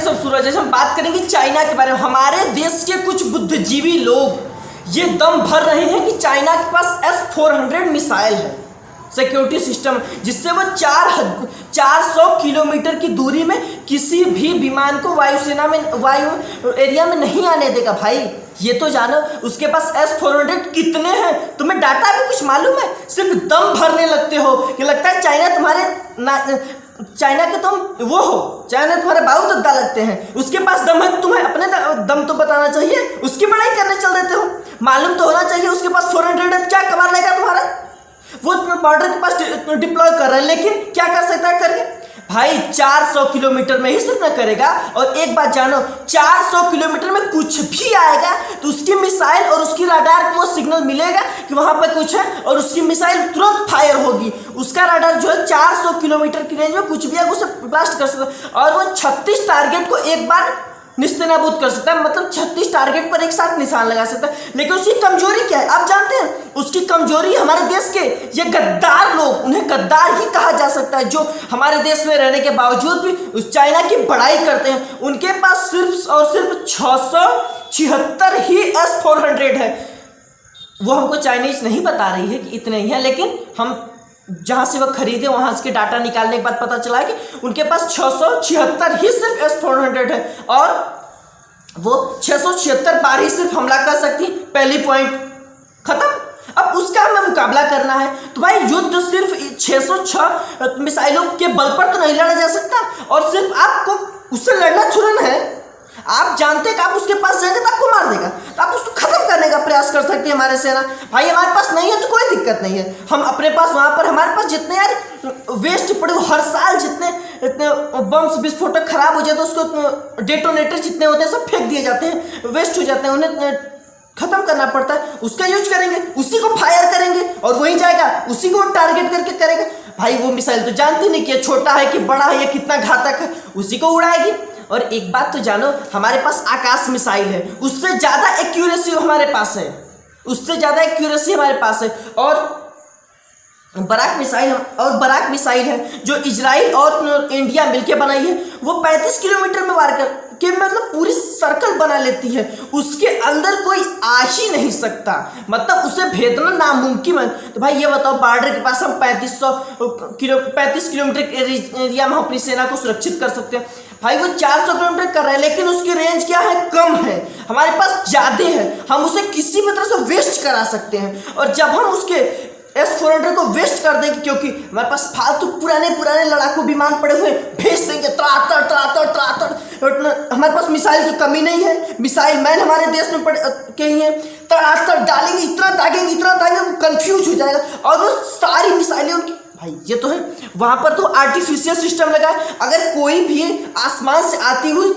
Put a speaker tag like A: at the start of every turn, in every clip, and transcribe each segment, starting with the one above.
A: सब सूरज, हम बात करेंगे चाइना के बारे में। हमारे देश के कुछ बुद्धिजीवी लोग ये दम भर रहे हैं कि चाइना के पास S-400 मिसाइल है, सिक्योरिटी सिस्टम, जिससे वो 400 किलोमीटर की दूरी में किसी भी विमान को वायुसेना में वायु एरिया में नहीं आने देगा। भाई ये तो जानो उसके पास S-400 कितने हैं, तुम्हें डाटा भी कुछ मालूम है? सिर्फ दम भरने लगते हो कि लगता है चाइना के तुम वो हो, चाइना तुम्हारे बाबू दद्दा लगते हैं। उसके पास दम है, तुम्हें अपने दम तो बताना चाहिए, उसकी बड़ाई करने चल देते हो। मालूम तो होना चाहिए उसके पास 400 क्या कमाल लेगा तुम्हारा। वो बॉर्डर के पास डिप्लॉय कर रहा है, लेकिन क्या कर सकता है करके? भाई 400 किलोमीटर में ही सिर्फ न करेगा। और एक बात जानो, 400 किलोमीटर में कुछ भी आएगा तो उसकी मिसाइल और उसकी रडार को सिग्नल मिलेगा कि वहां पर कुछ है, और उसकी मिसाइल तुरंत फायर होगी। उसका रडार जो है 400 किलोमीटर की रेंज में कुछ भी आएगा उसे ब्लास्ट कर सकता है, और वो 36 टारगेट को एक बार निस्तेनाबूद कर सकता है। मतलब 36 टारगेट पर एक साथ निशान लगा सकता है। लेकिन उसकी कमजोरी क्या है आप जानते हैं? उसकी कमजोरी हमारे देश के ये गद्दार लोग, उन्हें गद्दार ही कहा जा सकता है, जो हमारे देश में रहने के बावजूद भी उस चाइना की बड़ाई करते हैं। उनके पास सिर्फ और सिर्फ 676 ही S-400 है। वो हमको चाइनीज नहीं बता रही है कि इतने ही हैं, लेकिन हम जहाँ से वह खरीदे वहाँ से डाटा निकालने के बाद पता चला है कि उनके पास 676 ही सिर्फ S-400 है, और वो 676 बार ही सिर्फ हमला कर सकती। पहली पॉइंट खत्म। अब उसका हमें मुकाबला करना है तो भाई युद्ध सिर्फ 606 मिसाइलों के बल पर तो नहीं लड़ा जा सकता, और सिर्फ आपको उससे लड़ना छुड़ना है। आप जानते हैं कि आप उसके पास जाएंगे तो आपको मार देगा, तो आप उसको खत्म करने का प्रयास कर सकते हैं हमारे सेना। भाई हमारे पास नहीं है तो कोई दिक्कत नहीं है, हम अपने पास वहां पर हमारे पास जितने यार वेस्ट पड़े, हर साल जितने इतने बम्स विस्फोटक खराब हो जाते हैं, उसको डेटोनेटर जितने होते हैं सब फेंक दिए जाते हैं, वेस्ट हो जाते हैं, उन्हें खत्म करना पड़ता है। उसका यूज करेंगे, उसी को फायर करेंगे और वही जाएगा, उसी को टारगेट करके करेगा। भाई वो मिसाइल तो जानती नहीं कि छोटा है कि बड़ा है, या कितना घातक है, उसी को उड़ाएगी। और एक बात तो जानो, हमारे पास आकाश मिसाइल है, उससे ज़्यादा एक्यूरेसी हमारे पास है, उससे ज़्यादा एक्यूरेसी हमारे पास है। और बराक मिसाइल है जो इजराइल और इंडिया मिलके बनाई है, वो 35 किलोमीटर में वार कर के मतलब पूरी सर्कल बना लेती है। उसके अंदर कोई आ ही नहीं सकता, मतलब उसे भेदना नामुमकिन है। तो भाई ये बताओ, बॉर्डर के पास हम 35 किलोमीटर एरिया में अपनी सेना को सुरक्षित कर सकते हैं। भाई वो 400 किलोमीटर कर रहा है, लेकिन उसकी रेंज क्या है? कम है। हमारे पास ज़्यादा है, हम उसे किसी भी तरह से वेस्ट करा सकते हैं। और जब हम उसके S-400 को वेस्ट कर देंगे, क्योंकि हमारे पास फालतू पुराने लड़ाकू विमान पड़े हुए, भेज देंगे त्रातर। हमारे पास मिसाइल की कमी नहीं है, मिसाइल मैन हमारे देश में के ही है। त्रातर डालेंगे, इतना दागेंगे वो कंफ्यूज हो जाएगा, और वो सारी मिसाइलें उनकी। भाई ये तो है, वहां पर तो आर्टिफिशियल सिस्टम लगा है। अगर कोई भी आसमान से आती हुई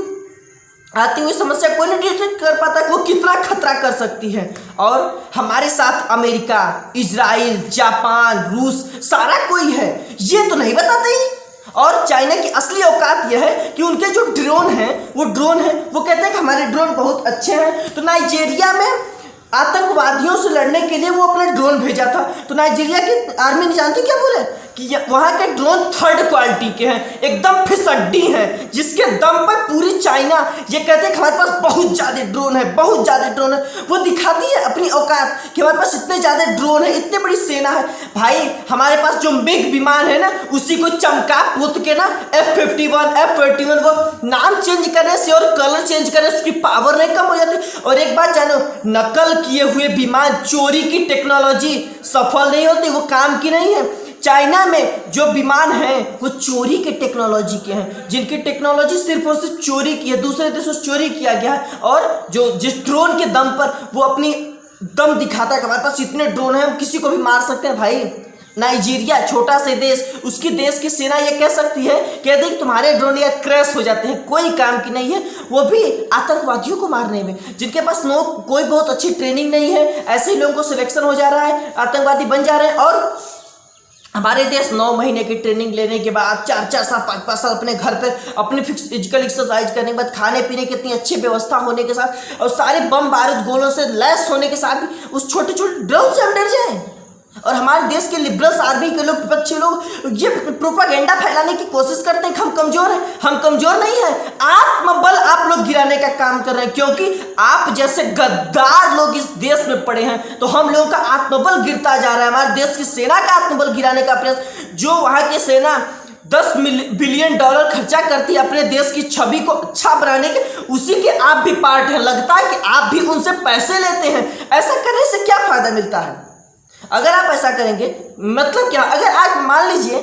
A: समस्या कोई नहीं डिटेक्ट कर पाता कि वो कितना खतरा कर सकती है। और हमारे साथ अमेरिका, इजराइल, जापान, रूस सारा कोई है, ये तो नहीं बताते ही। और चाइना की असली औकात यह है कि उनके जो ड्रोन हैं वो कहते हैं कि हमारे ड्रोन बहुत अच्छे हैं। तो नाइजीरिया में आतंकवादियों से लड़ने के लिए वो अपना ड्रोन भेजा था, तो नाइजीरिया की आर्मी ने जानते क्या बोले कि वहाँ के ड्रोन 3rd क्वालिटी के हैं, एकदम फिसड्डी हैं, जिसके दम पर पूरी चाइना ये कहते हैं कि हमारे पास बहुत ज़्यादा ड्रोन है। वो दिखाती है अपनी औकात कि हमारे पास इतने ज़्यादा ड्रोन है, इतनी बड़ी सेना है। भाई हमारे पास जो मिग विमान है ना, उसी को चमका पोत के ना F-51, F-41 वो नाम चेंज करने से और कलर चेंज करने से उसकी पावर नहीं कम हो जाती। और एक बात जानो, नकल किए हुए विमान, चोरी की टेक्नोलॉजी सफल नहीं होती, वो काम की नहीं है। चाइना में जो विमान हैं वो चोरी के टेक्नोलॉजी के हैं, जिनकी टेक्नोलॉजी सिर्फ और सिर्फ चोरी की है, दूसरे देशों से चोरी किया गया है। और जो जिस ड्रोन के दम पर वो अपनी दम दिखाता है कि हमारे पास इतने ड्रोन हैं, हम किसी को भी मार सकते हैं। भाई नाइजीरिया छोटा से देश, उसकी देश की सेना ये कह सकती है कि देख तुम्हारे ड्रोन या क्रैश हो जाते हैं, कोई काम की नहीं है, वो भी आतंकवादियों को मारने में, जिनके पास कोई बहुत अच्छी ट्रेनिंग नहीं है। ऐसे ही लोगों को सिलेक्शन हो जा रहा है, आतंकवादी बन जा रहे हैं। और हमारे देश 9 महीने की ट्रेनिंग लेने के बाद 4-4 साल 5-5 साल अपने घर पे अपनी फिजिकल एक्सरसाइज करने के बाद, खाने पीने की इतनी अच्छी व्यवस्था होने के साथ, और सारे बम बारूद गोलों से लैस होने के साथ भी उस छोटे ड्रोन से हम डर जाएं। और हमारे देश के लिबरल्स आर्मी के लोग, विपक्षी लोग ये प्रोपागेंडा फैलाने की कोशिश करते हैं कि हम कमजोर हैं। हम कमजोर नहीं हैं, जाने का काम कर रहे हैं, क्योंकि आप जैसे गद्दार लोग इस देश में पड़े हैं तो हम लोगों का आत्मबल गिरता जा रहा है। हमारे देश की सेना का आत्मबल गिराने का प्रयास, जो वहां की सेना 10 बिलियन डॉलर खर्चा करती है अपने देश की छवि को अच्छा बनाने के, उसी के आप भी पार्ट हैं। लगता है कि आप भी उनसे पैसे लेते हैं। ऐसा करने से क्या फायदा मिलता है? अगर आप ऐसा करेंगे मतलब क्या? अगर आज मान लीजिए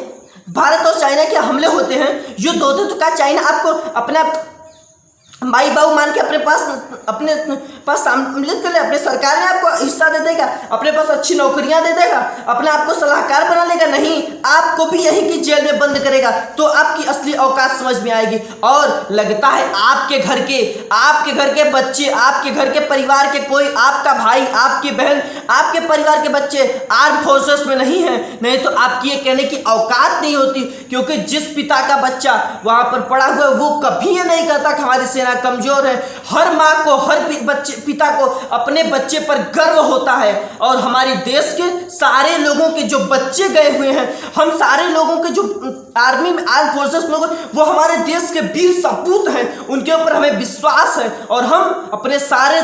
A: भारत और चाइना के हमले होते हैं, युद्ध होते हैं, तो क्या चाइना आपको अपना माई बाबू मान के अपने पास सम्मिलित कर ले? अपने सरकार में आपको हिस्सा दे देगा? अपने पास अच्छी नौकरियां दे देगा? अपने आप को सलाहकार बना लेगा? नहीं, आपको भी यही की जेल में बंद करेगा। तो आपकी असली औकात समझ में आएगी। और लगता है आपके घर के बच्चे, आपके घर के परिवार के कोई, आपका भाई, आपकी बहन, आपके परिवार के बच्चे आर्म फोर्सेस में नहीं है, नहीं तो आपकी ये कहने की औकात नहीं होती। क्योंकि जिस पिता का बच्चा वहां पर पड़ा हुआ है वो कभी ये नहीं कहता कि हमारी सेना कमजोर है। हर माँ को, हर पिता को अपने बच्चे पर गर्व होता है। और हमारे देश के सारे लोगों के जो बच्चे गए हुए हैं, हम सारे लोगों के जो आर्मी में, आर्म फोर्सेस लोग, वो हमारे देश के वीर सपूत हैं। उनके ऊपर हमें विश्वास है और हम अपने सारे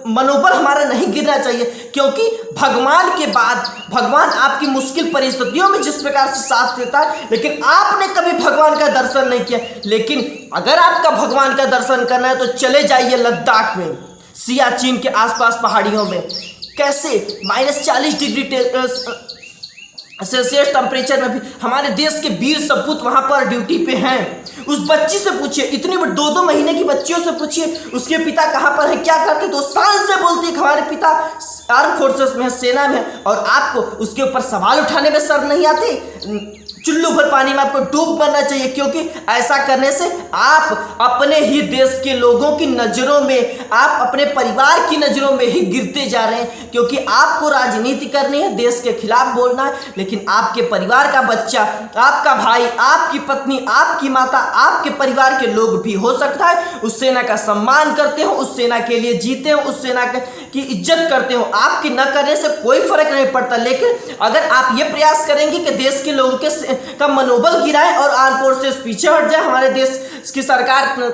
A: मनोबल हमारा नहीं गिरना चाहिए। क्योंकि भगवान के बाद भगवान आपकी मुश्किल परिस्थितियों में जिस प्रकार से साथ देता है, लेकिन आपने कभी भगवान का दर्शन नहीं किया। लेकिन अगर आपका भगवान का दर्शन करना है तो चले जाइए लद्दाख में, सियाचिन के आसपास पहाड़ियों में। कैसे -40 डिग्री सेल्सियस टेम्परेचर में भी हमारे देश के वीर सपूत वहां पर ड्यूटी पे हैं। उस बच्ची से पूछिए, इतनी 2-2 महीने की बच्चियों से पूछिए उसके पिता कहां पर है, क्या करते, तो शान से बोलती है कि हमारे पिता आर्म फोर्सेस में है, सेना में है। और आपको उसके ऊपर सवाल उठाने में शर्म नहीं आती? चुल्लू भर पानी में आपको डूब मरना चाहिए। क्योंकि ऐसा करने से आप अपने ही देश के लोगों की नज़रों में, आप अपने परिवार की नज़रों में ही गिरते जा रहे हैं। क्योंकि आपको राजनीति करनी है, देश के खिलाफ बोलना है, लेकिन आपके परिवार का बच्चा, आपका भाई, आपकी पत्नी, आपकी माता, आपके परिवार के लोग भी हो सकता है उस सेना का सम्मान करते हो, उस सेना के लिए जीते हो, उस सेना की इज्जत करते हो। आपके न करने से कोई फर्क नहीं पड़ता। लेकिन अगर आप ये प्रयास करेंगे कि देश के लोगों का मनोबल गिराए और आर्म फोर्सेस पीछे हट जाए, हमारे देश की सरकार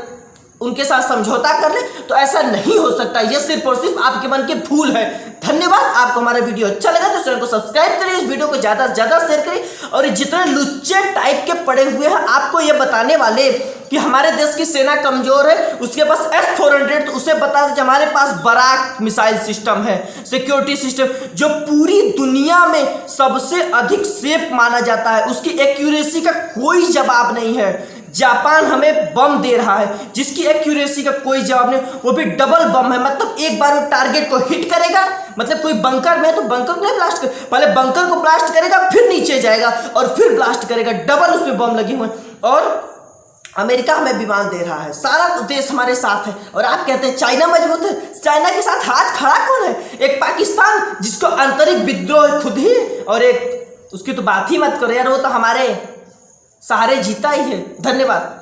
A: उनके साथ समझौता कर ले, तो ऐसा नहीं हो सकता। ये सिर्फ और सिर्फ आपके मन के फूल है। धन्यवाद। आपको हमारा वीडियो अच्छा लगा तो चैनल को सब्सक्राइब करिए, इस वीडियो को ज़्यादा से ज़्यादा शेयर करिए। और जितने लुच्चे टाइप के पड़े हुए हैं आपको ये बताने वाले कि हमारे देश की सेना कमजोर है, उसके पास S-400, तो उसे बता दीजिए हमारे पास बराक मिसाइल सिस्टम है, सिक्योरिटी सिस्टम, जो पूरी दुनिया में सबसे अधिक सेफ माना जाता है। उसकी एक्यूरेसी का कोई जवाब नहीं है। जापान हमें बम दे रहा है जिसकी एक्यूरेसी का कोई जवाब नहीं, वो भी डबल बम है। मतलब एक बार वो टारगेट को हिट करेगा, मतलब कोई बंकर में तो बंकर को नहीं ब्लास्ट कर, पहले बंकर को ब्लास्ट करेगा, फिर नीचे जाएगा और फिर ब्लास्ट करेगा। डबल उसमें बम लगे हुए हैं। और अमेरिका हमें विमान दे रहा है, सारा देश हमारे साथ है। और आप कहते हैं चाइना मजबूत है। चाइना के साथ हाथ खड़ा कौन है? एक पाकिस्तान जिसको आंतरिक विद्रोह खुद ही, और एक उसकी तो बात ही मत करो यार, वो तो हमारे सहारे जीता ही है। धन्यवाद।